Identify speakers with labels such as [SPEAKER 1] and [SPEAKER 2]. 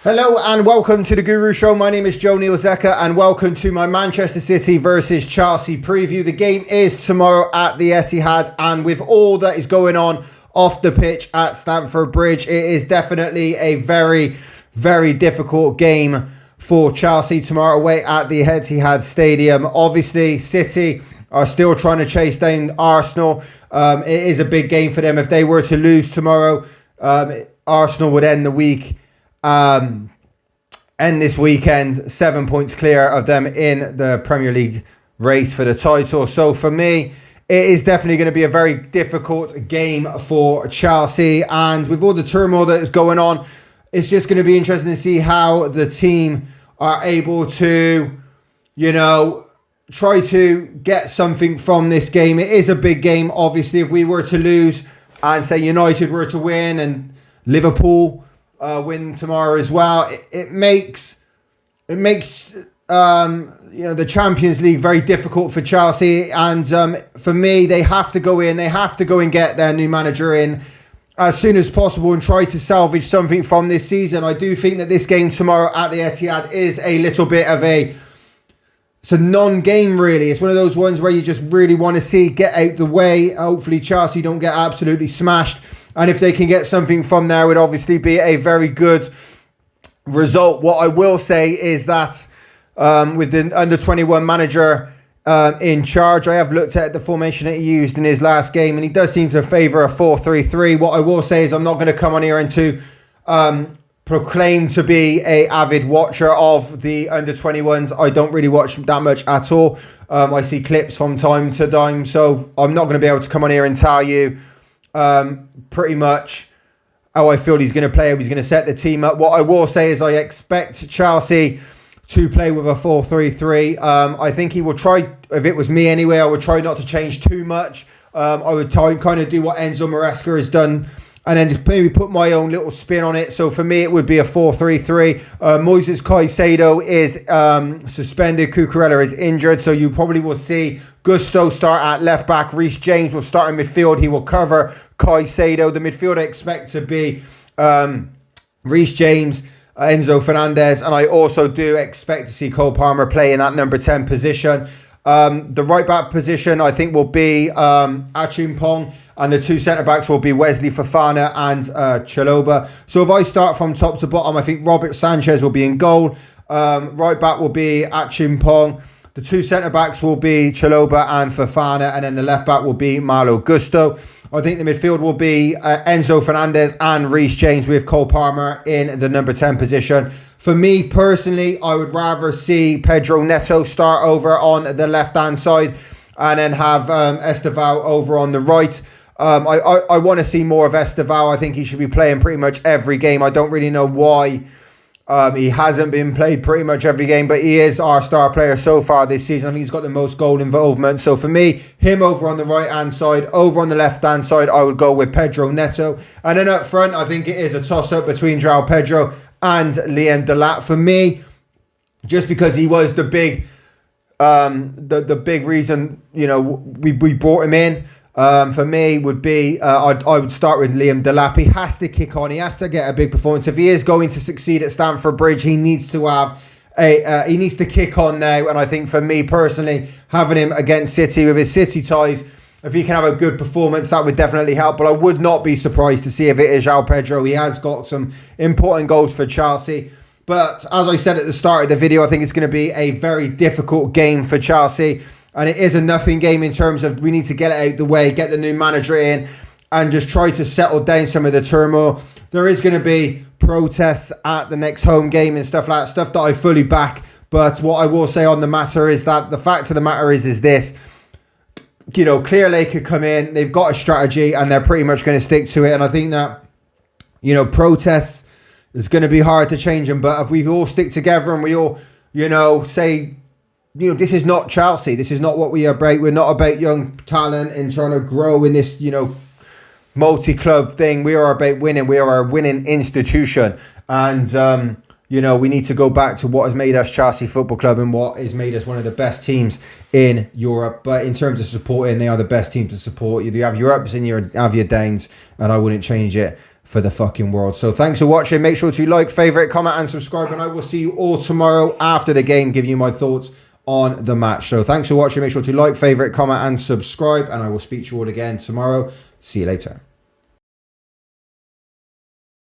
[SPEAKER 1] Hello and welcome to the Guru Show. My name is Joe Neil Zeka and welcome to my Manchester City versus Chelsea preview. The game is tomorrow at the Etihad, and with all that is going on off the pitch at Stamford Bridge, it is definitely a very, very difficult game for Chelsea tomorrow away at the Etihad Stadium. Obviously, City are still trying to chase down Arsenal. It is a big game for them. If they were to lose tomorrow, Arsenal would end the week. End this weekend 7 points clear of them in the Premier League race for the title. So for me, it is definitely going to be a very difficult game for Chelsea, and with all the turmoil that is going on, it's just going to be interesting to see how the team are able to, try to get something from this game. It is a big game. Obviously, if we were to lose and say United were to win and Liverpool win tomorrow as well, it makes the Champions League very difficult for Chelsea. And for me, they have to go and get their new manager in as soon as possible and try to salvage something from this season. I do think that this game tomorrow at the Etihad is a little bit of it's a non-game, really. It's one of those ones where you just really want to see get out the way. Hopefully Chelsea don't get absolutely smashed. And if they can get something from there, it would obviously be a very good result. What I will say is that with the under-21 manager in charge, I have looked at the formation that he used in his last game, and he does seem to favour a 4-3-3. What I will say is I'm not going to come on here and to proclaim to be a avid watcher of the under-21s. I don't really watch that much at all. I see clips from time to time, so I'm not going to be able to come on here and tell you pretty much how I feel he's going to play, how he's going to set the team up. What I will say is I expect Chelsea to play with a 4-3-3. I think he will try, if it was me anyway, I would try not to change too much. I would try and kind of do what Enzo Maresca has done and then just maybe put my own little spin on it. So for me, it would be a 4-3-3. Moises Caicedo is suspended. Cucurella is injured. So you probably will see Gusto start at left back. Reece James will start in midfield. He will cover Caicedo. The midfield I expect to be Reece James, Enzo Fernandez. And I also do expect to see Cole Palmer play in that number 10 position. The right back position I think will be Achimpong, and the two centre backs will be Wesley Fofana and Chalobah. So if I start from top to bottom, I think Robert Sanchez will be in goal. Right back will be Achimpong. The two centre backs will be Chalobah and Fofana, and then the left back will be Malo Gusto. I think the midfield will be Enzo Fernandez and Reece James, with Cole Palmer in the number 10 position. For me personally, I would rather see Pedro Neto start over on the left-hand side and then have Esteval over on the right. I want to see more of Esteval. I think he should be playing pretty much every game. I don't really know why he hasn't been played pretty much every game, but he is our star player so far this season. I think he's got the most goal involvement. So for me, him over on the right-hand side, over on the left-hand side, I would go with Pedro Neto. And then up front, I think it is a toss-up between João Pedro and Liam Delap. For me, just because he was the big reason, we brought him in. For me would be I would start with Liam Delap. He has to kick on. He has to get a big performance. If he is going to succeed at Stamford Bridge, he needs to have he needs to kick on now. And I think for me personally, having him against City with his City ties, if he can have a good performance, that would definitely help. But I would not be surprised to see if it is João Pedro. He has got some important goals for Chelsea. But as I said at the start of the video, I think it's going to be a very difficult game for Chelsea. And it is a nothing game in terms of we need to get it out the way, get the new manager in, and just try to settle down some of the turmoil. There is going to be protests at the next home game and stuff like that, stuff that I fully back. But what I will say on the matter is that the fact of the matter is this. Clear Lake could come in. They've got a strategy and they're pretty much going to stick to it. And I think that, protests is going to be hard to change them. But if we all stick together and we all, say, this is not Chelsea. This is not what we are about. We're not about young talent and trying to grow in this, multi-club thing. We are about winning. We are a winning institution. And, you know, we need to go back to what has made us Chelsea Football Club and what has made us one of the best teams in Europe. But in terms of supporting, they are the best team to support. You have your ups and you have your downs, and I wouldn't change it for the fucking world. So thanks for watching. Make sure to like, favourite, comment and subscribe, and I will see you all tomorrow after the game, giving you my thoughts on the match. So thanks for watching. Make sure to like, favourite, comment and subscribe, and I will speak to you all again tomorrow. See you later.